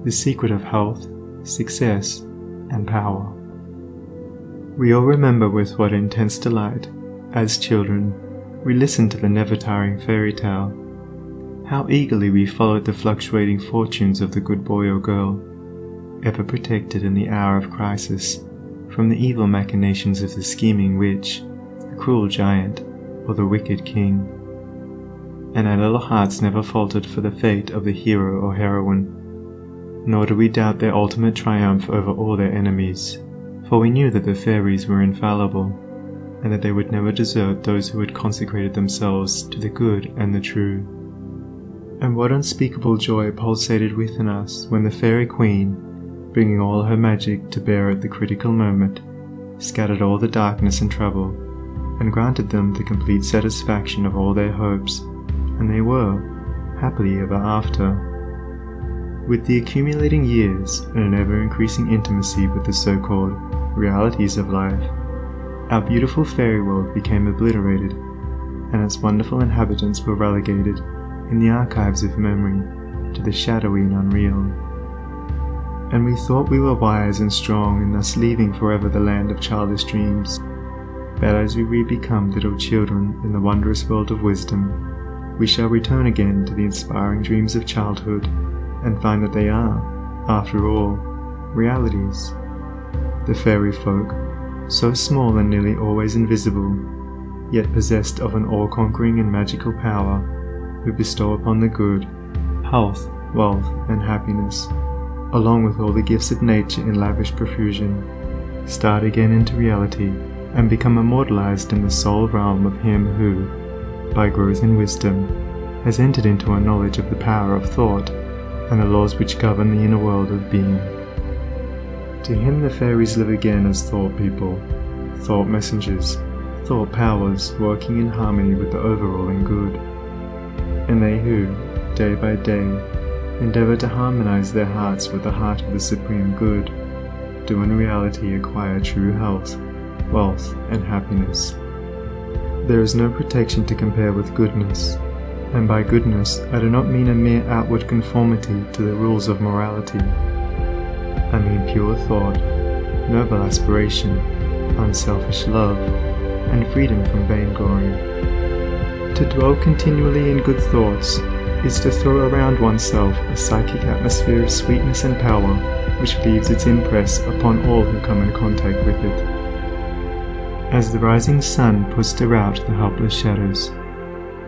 the secret of health, success, and power. We all remember with what intense delight, as children, we listened to the never-tiring fairy tale. How eagerly we followed the fluctuating fortunes of the good boy or girl, ever protected in the hour of crisis from the evil machinations of the scheming witch, the cruel giant, or the wicked king. And our little hearts never faltered for the fate of the hero or heroine, nor did we doubt their ultimate triumph over all their enemies, for we knew that the fairies were infallible, and that they would never desert those who had consecrated themselves to the good and the true. And what unspeakable joy pulsated within us when the fairy queen, bringing all her magic to bear at the critical moment, scattered all the darkness and trouble, and granted them the complete satisfaction of all their hopes, and they were happily ever after. With the accumulating years and an ever-increasing intimacy with the so-called realities of life, our beautiful fairy world became obliterated, and its wonderful inhabitants were relegated, in the archives of memory, to the shadowy and unreal. And we thought we were wise and strong in thus leaving forever the land of childish dreams. But as we re-become little children in the wondrous world of wisdom, we shall return again to the inspiring dreams of childhood, and find that they are, after all, realities. The fairy folk, so small and nearly always invisible, yet possessed of an all-conquering and magical power, who bestow upon the good health, wealth, and happiness, along with all the gifts of nature in lavish profusion, start again into reality and become immortalized in the soul realm of him who, by growth in wisdom, has entered into a knowledge of the power of thought and the laws which govern the inner world of being. To him the fairies live again as thought people, thought messengers, thought powers working in harmony with the overruling good. And they who, day by day, endeavor to harmonize their hearts with the heart of the supreme good, do in reality acquire true health, wealth, and happiness. There is no protection to compare with goodness, and by goodness I do not mean a mere outward conformity to the rules of morality. I mean pure thought, noble aspiration, unselfish love, and freedom from vainglory. To dwell continually in good thoughts is to throw around oneself a psychic atmosphere of sweetness and power which leaves its impress upon all who come in contact with it. As the rising sun puts to rout the helpless shadows,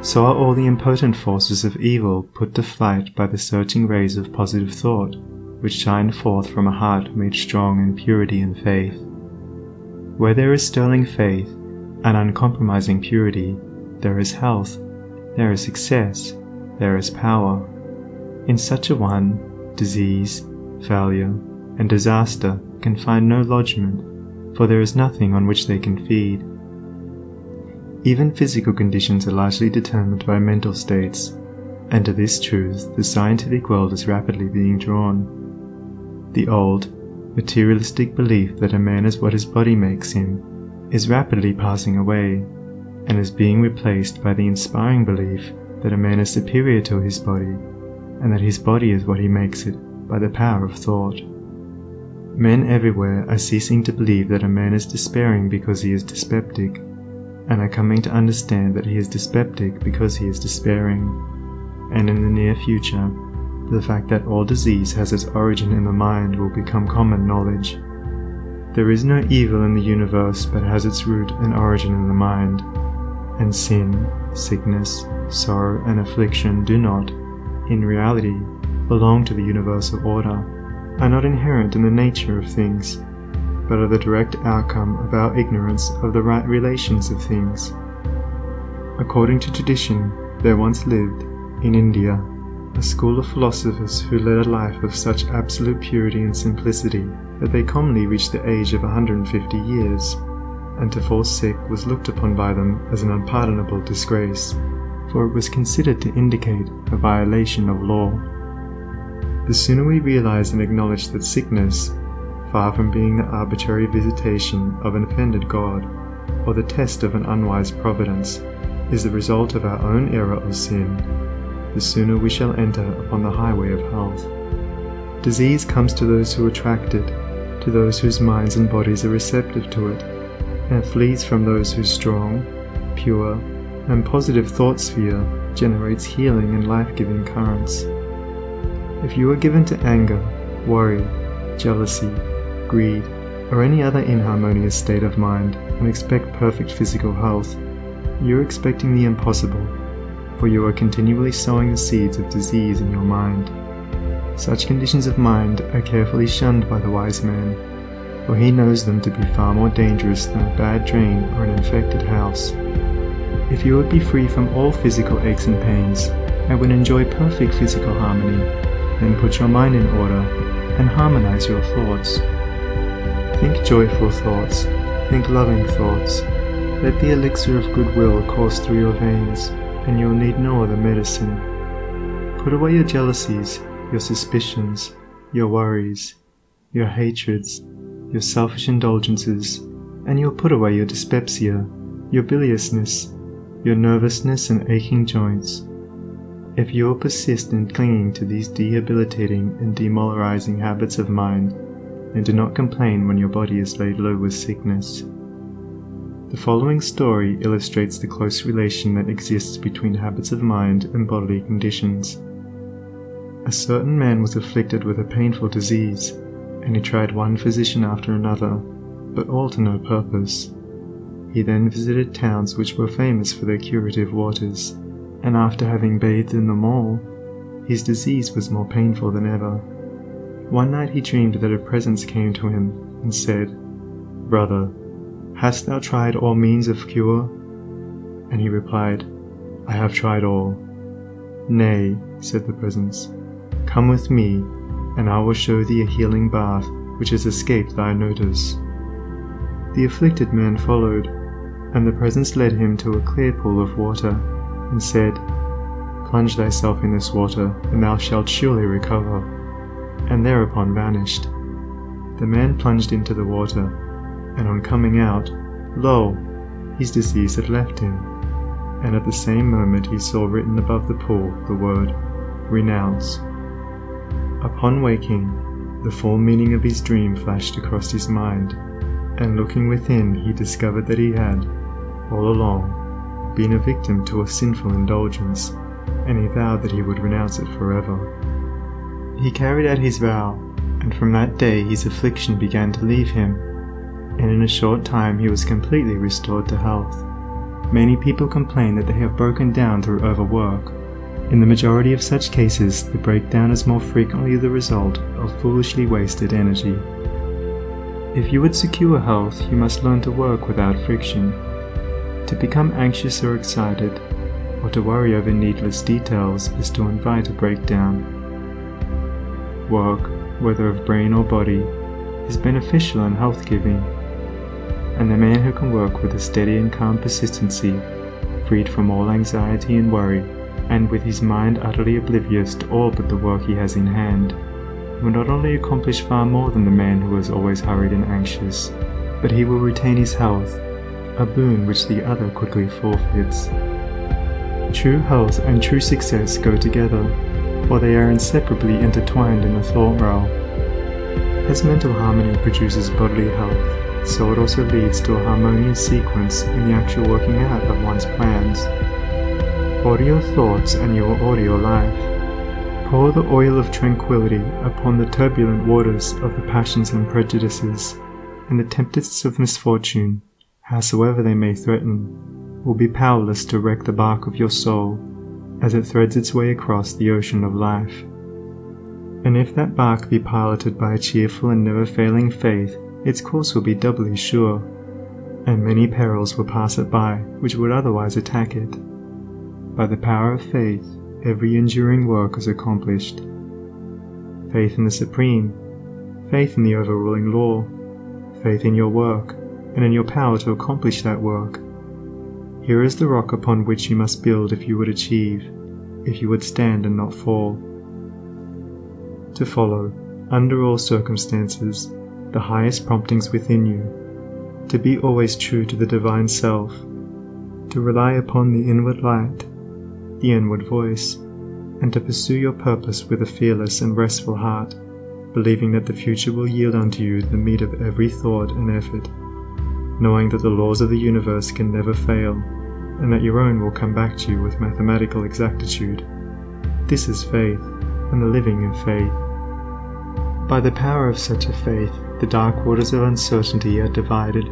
so are all the impotent forces of evil put to flight by the searching rays of positive thought, which shine forth from a heart made strong in purity and faith. Where there is sterling faith and uncompromising purity, there is health, there is success, there is power. In such a one, disease, failure, and disaster can find no lodgment, for there is nothing on which they can feed. Even physical conditions are largely determined by mental states, and to this truth the scientific world is rapidly being drawn. The old, materialistic belief that a man is what his body makes him is rapidly passing away, and is being replaced by the inspiring belief that a man is superior to his body, and that his body is what he makes it by the power of thought. Men everywhere are ceasing to believe that a man is despairing because he is dyspeptic, and are coming to understand that he is dyspeptic because he is despairing. And in the near future, the fact that all disease has its origin in the mind will become common knowledge. There is no evil in the universe but has its root and origin in the mind, and sin, sickness, sorrow, and affliction do not, in reality, belong to the universal order, are not inherent in the nature of things, but are the direct outcome of our ignorance of the right relations of things. According to tradition, there once lived, in India, a school of philosophers who led a life of such absolute purity and simplicity that they commonly reached the age of 150 years, and to fall sick was looked upon by them as an unpardonable disgrace, for it was considered to indicate a violation of law. The sooner we realize and acknowledge that sickness, far from being the arbitrary visitation of an offended God, or the test of an unwise providence, is the result of our own error or sin, the sooner we shall enter upon the highway of health. Disease comes to those who attract it, to those whose minds and bodies are receptive to it, and flees from those whose strong, pure, and positive thought sphere generates healing and life-giving currents. If you are given to anger, worry, jealousy, greed, or any other inharmonious state of mind and expect perfect physical health, you are expecting the impossible, for you are continually sowing the seeds of disease in your mind. Such conditions of mind are carefully shunned by the wise man, for he knows them to be far more dangerous than a bad drain or an infected house. If you would be free from all physical aches and pains, and would enjoy perfect physical harmony, then put your mind in order and harmonize your thoughts. Think joyful thoughts, think loving thoughts. Let the elixir of goodwill course through your veins, and you will need no other medicine. Put away your jealousies, your suspicions, your worries, your hatreds, your selfish indulgences, and you'll put away your dyspepsia, your biliousness, your nervousness and aching joints. If you will persist in clinging to these debilitating and demoralizing habits of mind, then do not complain when your body is laid low with sickness. The following story illustrates the close relation that exists between habits of mind and bodily conditions. A certain man was afflicted with a painful disease, and he tried one physician after another, but all to no purpose. He then visited towns which were famous for their curative waters, and after having bathed in them all, his disease was more painful than ever. One night he dreamed that a presence came to him and said, "Brother, hast thou tried all means of cure?" And he replied, "I have tried all." "Nay," said the presence, "come with me, and I will show thee a healing bath which has escaped thy notice." The afflicted man followed, and the presence led him to a clear pool of water, and said, "Plunge thyself in this water, and thou shalt surely recover," and thereupon vanished. The man plunged into the water, and on coming out, lo! His disease had left him, and at the same moment he saw written above the pool the word, "Renounce." Upon waking, the full meaning of his dream flashed across his mind, and looking within he discovered that he had, all along, been a victim to a sinful indulgence, and he vowed that he would renounce it forever. He carried out his vow, and from that day his affliction began to leave him, and in a short time he was completely restored to health. Many people complain that they have broken down through overwork. In the majority of such cases, the breakdown is more frequently the result of foolishly wasted energy. If you would secure health, you must learn to work without friction. To become anxious or excited, or to worry over needless details, is to invite a breakdown. Work, whether of brain or body, is beneficial and health-giving, and the man who can work with a steady and calm persistency, freed from all anxiety and worry, and with his mind utterly oblivious to all but the work he has in hand, will not only accomplish far more than the man who is always hurried and anxious, but he will retain his health, a boon which the other quickly forfeits. True health and true success go together, for they are inseparably intertwined in the thought realm. As mental harmony produces bodily health, so it also leads to a harmonious sequence in the actual working out of one's plans. Order your thoughts and you will order your life. Pour the oil of tranquility upon the turbulent waters of the passions and prejudices, and the tempests of misfortune, howsoever they may threaten, will be powerless to wreck the bark of your soul as it threads its way across the ocean of life. And if that bark be piloted by a cheerful and never-failing faith, its course will be doubly sure, and many perils will pass it by which would otherwise attack it. By the power of faith, every enduring work is accomplished. Faith in the Supreme, faith in the overruling law, faith in your work, and in your power to accomplish that work. Here is the rock upon which you must build if you would achieve, if you would stand and not fall. To follow, under all circumstances, the highest promptings within you, to be always true to the divine self, to rely upon the inward light, the inward voice, and to pursue your purpose with a fearless and restful heart, believing that the future will yield unto you the meat of every thought and effort, knowing that the laws of the universe can never fail, and that your own will come back to you with mathematical exactitude. This is faith, and the living in faith. By the power of such a faith, the dark waters of uncertainty are divided,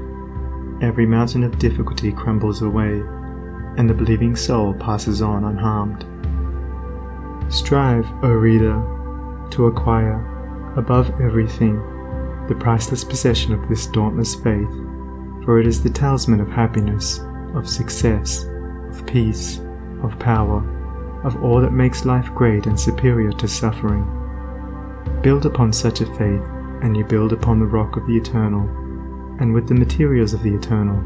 every mountain of difficulty crumbles away, and the believing soul passes on unharmed. Strive, O reader, to acquire, above everything, the priceless possession of this dauntless faith, for it is the talisman of happiness, of success, of peace, of power, of all that makes life great and superior to suffering. Build upon such a faith, and you build upon the rock of the eternal, and with the materials of the eternal,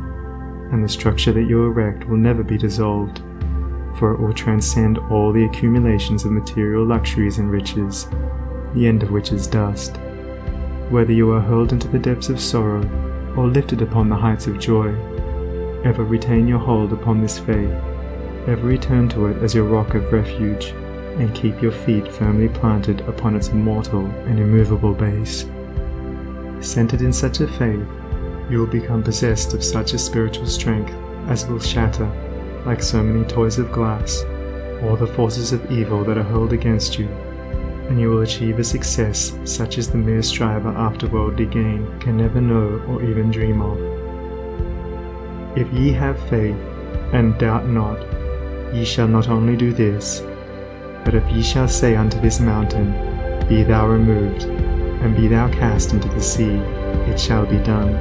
and the structure that you erect will never be dissolved, for it will transcend all the accumulations of material luxuries and riches, the end of which is dust. Whether you are hurled into the depths of sorrow, or lifted upon the heights of joy, ever retain your hold upon this faith, ever return to it as your rock of refuge, and keep your feet firmly planted upon its immortal and immovable base. Centered in such a faith, you will become possessed of such a spiritual strength as will shatter, like so many toys of glass, all the forces of evil that are hurled against you, and you will achieve a success such as the mere striver after worldly gain can never know or even dream of. If ye have faith, and doubt not, ye shall not only do this, but if ye shall say unto this mountain, Be thou removed, and be thou cast into the sea, it shall be done.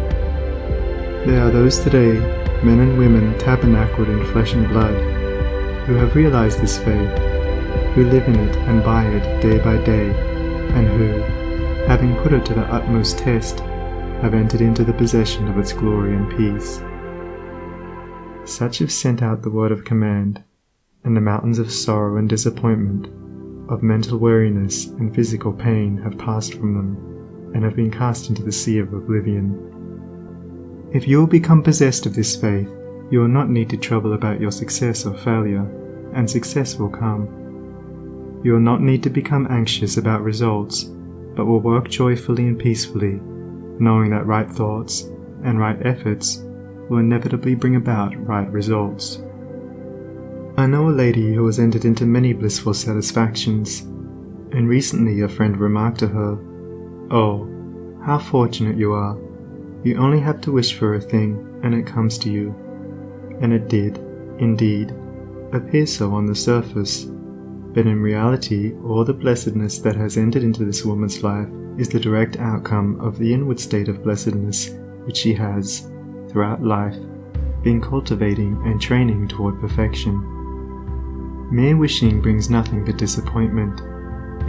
There are those today, men and women tabernacled in flesh and blood, who have realized this faith, who live in it and by it day by day, and who, having put it to the utmost test, have entered into the possession of its glory and peace. Such have sent out the word of command, and the mountains of sorrow and disappointment, of mental weariness and physical pain have passed from them, and have been cast into the sea of oblivion. If you will become possessed of this faith, you will not need to trouble about your success or failure, and success will come. You will not need to become anxious about results, but will work joyfully and peacefully, knowing that right thoughts and right efforts will inevitably bring about right results. I know a lady who has entered into many blissful satisfactions, and recently a friend remarked to her, "Oh, how fortunate you are. You only have to wish for a thing, and it comes to you." And it did, indeed, appear so on the surface, but in reality all the blessedness that has entered into this woman's life is the direct outcome of the inward state of blessedness which she has, throughout life, been cultivating and training toward perfection. Mere wishing brings nothing but disappointment.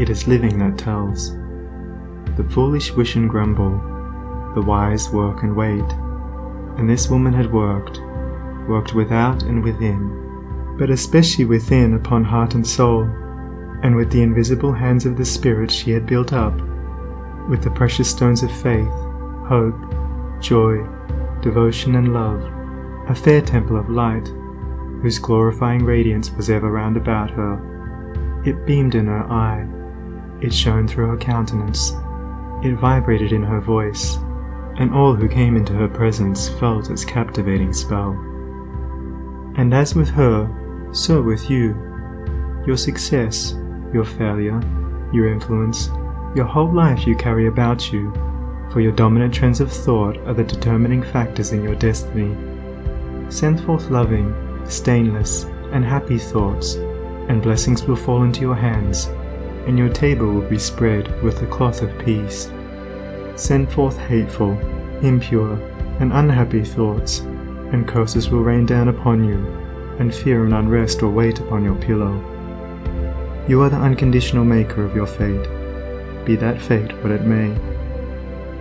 It is living that tells. The foolish wish and grumble, the wise work and wait, and this woman had worked without and within, but especially within upon heart and soul, and with the invisible hands of the Spirit she had built up, with the precious stones of faith, hope, joy, devotion and love, a fair temple of light, whose glorifying radiance was ever round about her. It beamed in her eye, it shone through her countenance, it vibrated in her voice, and all who came into her presence felt its captivating spell. And as with her, so with you. Your success, your failure, your influence, your whole life you carry about you, for your dominant trends of thought are the determining factors in your destiny. Send forth loving, stainless, and happy thoughts, and blessings will fall into your hands, and your table will be spread with the cloth of peace. Send forth hateful, impure, and unhappy thoughts, and curses will rain down upon you, and fear and unrest will wait upon your pillow. You are the unconditional maker of your fate, be that fate what it may.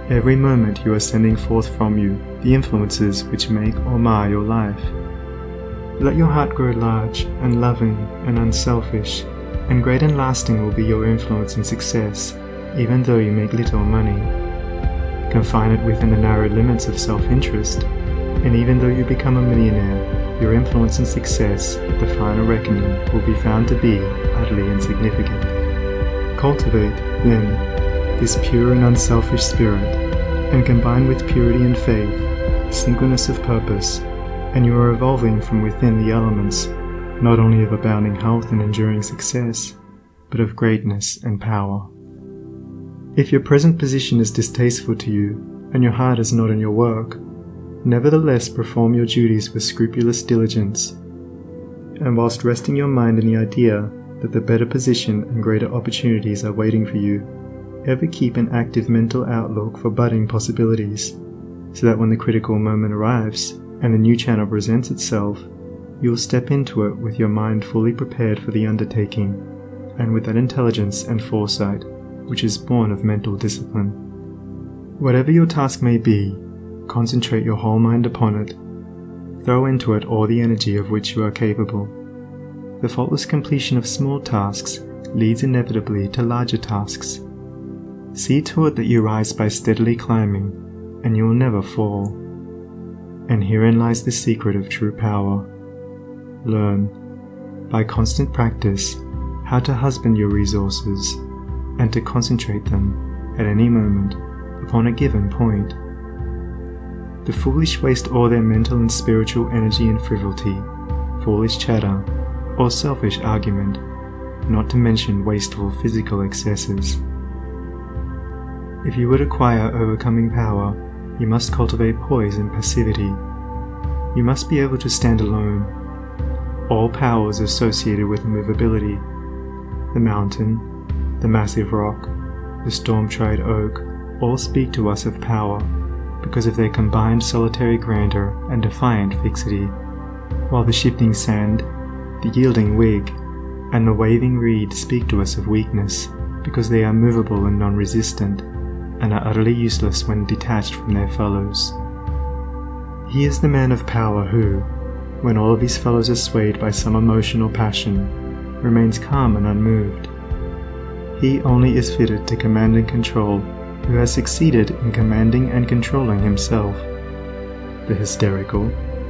Every moment you are sending forth from you the influences which make or mar your life. Let your heart grow large and loving and unselfish, and great and lasting will be your influence and success, even though you make little money. Confine it within the narrow limits of self-interest, and even though you become a millionaire, your influence and success at the final reckoning will be found to be utterly insignificant. Cultivate, then, this pure and unselfish spirit, and combined with purity and faith, singleness of purpose, and you are evolving from within the elements, not only of abounding health and enduring success, but of greatness and power. If your present position is distasteful to you, and your heart is not in your work, nevertheless perform your duties with scrupulous diligence, and whilst resting your mind in the idea that the better position and greater opportunities are waiting for you, ever keep an active mental outlook for budding possibilities, so that when the critical moment arrives and the new channel presents itself, you will step into it with your mind fully prepared for the undertaking, and with that intelligence and foresight which is born of mental discipline. Whatever your task may be, concentrate your whole mind upon it. Throw into it all the energy of which you are capable. The faultless completion of small tasks leads inevitably to larger tasks. See to it that you rise by steadily climbing, and you will never fall. And herein lies the secret of true power. Learn, by constant practice, how to husband your resources, and to concentrate them, at any moment, upon a given point. The foolish waste all their mental and spiritual energy in frivolity, foolish chatter, or selfish argument, not to mention wasteful physical excesses. If you would acquire overcoming power, you must cultivate poise and passivity. You must be able to stand alone. All powers associated with immovability, the mountain, the massive rock, the storm-tried oak, all speak to us of power, because of their combined solitary grandeur and defiant fixity, while the shifting sand, the yielding twig, and the waving reed speak to us of weakness, because they are movable and non-resistant, and are utterly useless when detached from their fellows. He is the man of power who, when all of his fellows are swayed by some emotional passion, remains calm and unmoved. He only is fitted to command and control who has succeeded in commanding and controlling himself. The hysterical,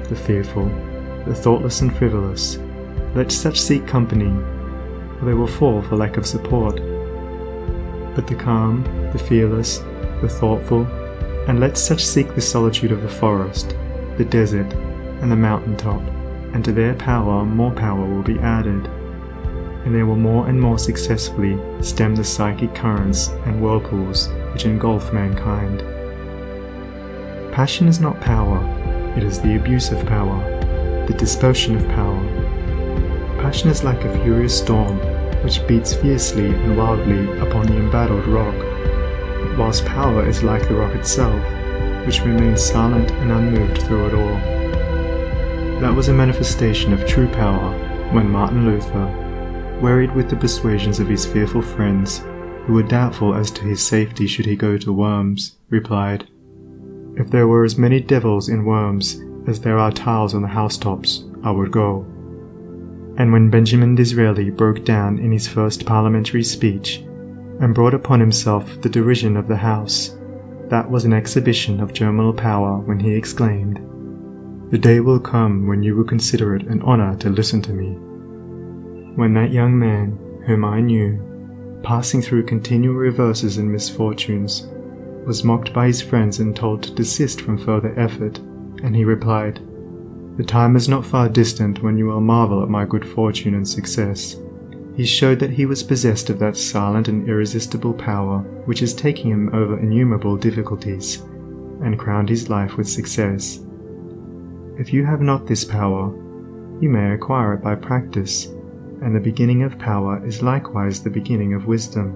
the fearful, the thoughtless and frivolous, let such seek company, or they will fall for lack of support. But the calm, the fearless, the thoughtful, and let such seek the solitude of the forest, the desert, and the mountain top, and to their power more power will be added, and they will more and more successfully stem the psychic currents and whirlpools which engulf mankind. Passion is not power, it is the abuse of power, the dispersion of power. Passion is like a furious storm which beats fiercely and wildly upon the embattled rock, whilst power is like the rock itself, which remains silent and unmoved through it all. That was a manifestation of true power when Martin Luther, wearied with the persuasions of his fearful friends, who were doubtful as to his safety should he go to Worms, replied, "If there were as many devils in Worms as there are tiles on the housetops, I would go." And when Benjamin Disraeli broke down in his first parliamentary speech, and brought upon himself the derision of the House, that was an exhibition of germinal power when he exclaimed, "The day will come when you will consider it an honour to listen to me." When that young man, whom I knew, passing through continual reverses and misfortunes, was mocked by his friends and told to desist from further effort, and he replied, "The time is not far distant when you will marvel at my good fortune and success," he showed that he was possessed of that silent and irresistible power which is taking him over innumerable difficulties, and crowned his life with success. If you have not this power, you may acquire it by practice, and the beginning of power is likewise the beginning of wisdom.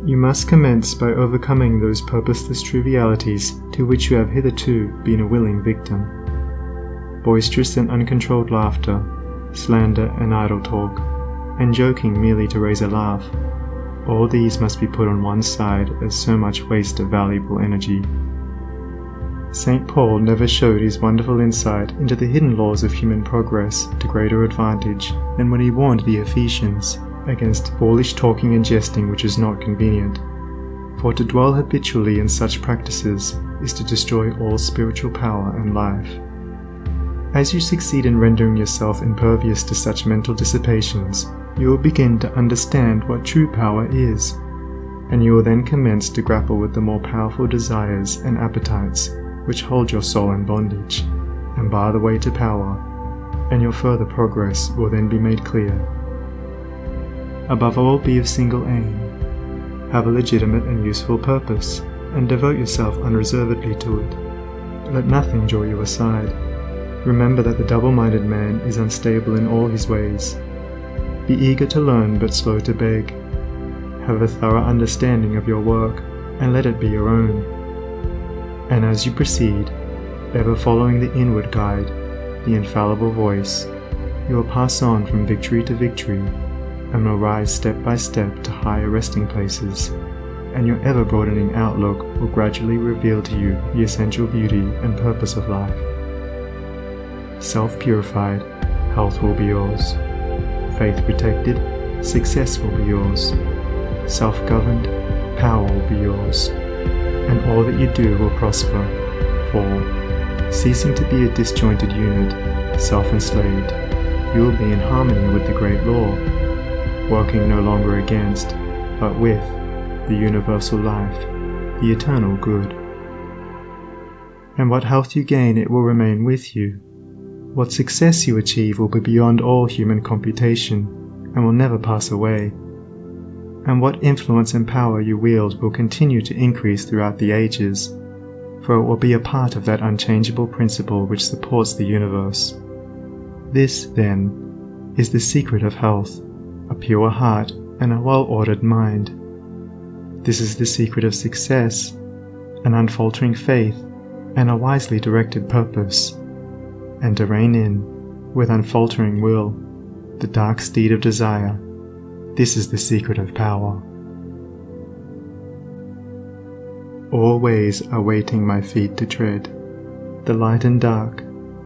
You must commence by overcoming those purposeless trivialities to which you have hitherto been a willing victim. Boisterous and uncontrolled laughter, slander and idle talk, and joking merely to raise a laugh, all these must be put on one side as so much waste of valuable energy. St. Paul never showed his wonderful insight into the hidden laws of human progress to greater advantage than when he warned the Ephesians against foolish talking and jesting which is not convenient, for to dwell habitually in such practices is to destroy all spiritual power and life. As you succeed in rendering yourself impervious to such mental dissipations, you will begin to understand what true power is, and you will then commence to grapple with the more powerful desires and appetites which hold your soul in bondage and bar the way to power, and your further progress will then be made clear. Above all, be of single aim. Have a legitimate and useful purpose, and devote yourself unreservedly to it. Let nothing draw you aside. Remember that the double-minded man is unstable in all his ways. Be eager to learn but slow to beg. Have a thorough understanding of your work, and let it be your own. And as you proceed, ever following the inward guide, the infallible voice, you will pass on from victory to victory, and will rise step by step to higher resting places, and your ever-broadening outlook will gradually reveal to you the essential beauty and purpose of life. Self-purified, health will be yours. Faith-protected, success will be yours. Self-governed, power will be yours. And all that you do will prosper, for, ceasing to be a disjointed unit, self-enslaved, you will be in harmony with the great law, working no longer against, but with, the universal life, the eternal good. And what health you gain, it will remain with you. What success you achieve will be beyond all human computation, and will never pass away. And what influence and power you wield will continue to increase throughout the ages, for it will be a part of that unchangeable principle which supports the universe. This, then, is the secret of health, a pure heart and a well-ordered mind. This is the secret of success, an unfaltering faith and a wisely directed purpose, and to rein in, with unfaltering will, the dark steed of desire. This is the secret of power. All ways are waiting my feet to tread, the light and dark,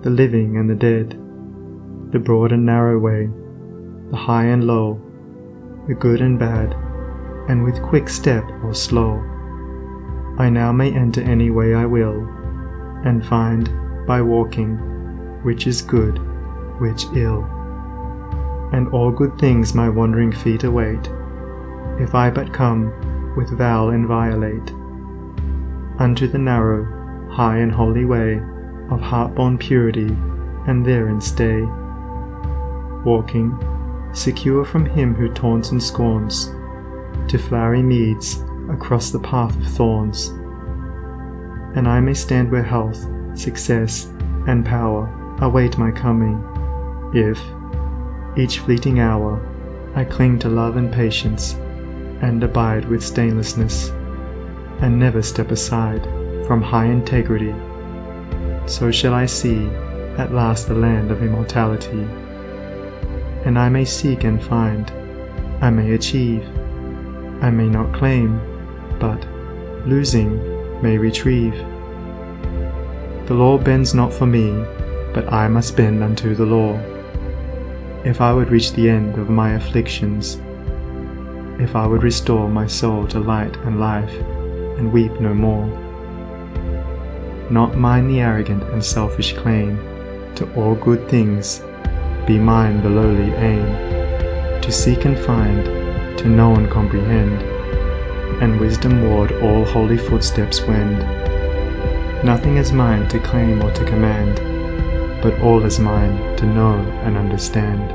the living and the dead, the broad and narrow way, the high and low, the good and bad, and with quick step or slow, I now may enter any way I will, and find, by walking, which is good, which ill. And all good things my wandering feet await, if I but come, with vow inviolate, unto the narrow, high and holy way of heart-born purity, and therein stay, walking, secure from him who taunts and scorns, to flowery meads across the path of thorns. And I may stand where health, success, and power await my coming, if, each fleeting hour, I cling to love and patience, and abide with stainlessness, and never step aside from high integrity. So shall I see at last the land of immortality. And I may seek and find, I may achieve, I may not claim, but, losing, may retrieve. The law bends not for me, but I must bend unto the law. If I would reach the end of my afflictions, if I would restore my soul to light and life, and weep no more. Not mine the arrogant and selfish claim to all good things, be mine the lowly aim, to seek and find, to know and comprehend, and wisdom ward all holy footsteps wend. Nothing is mine to claim or to command, but all is mine to know and understand.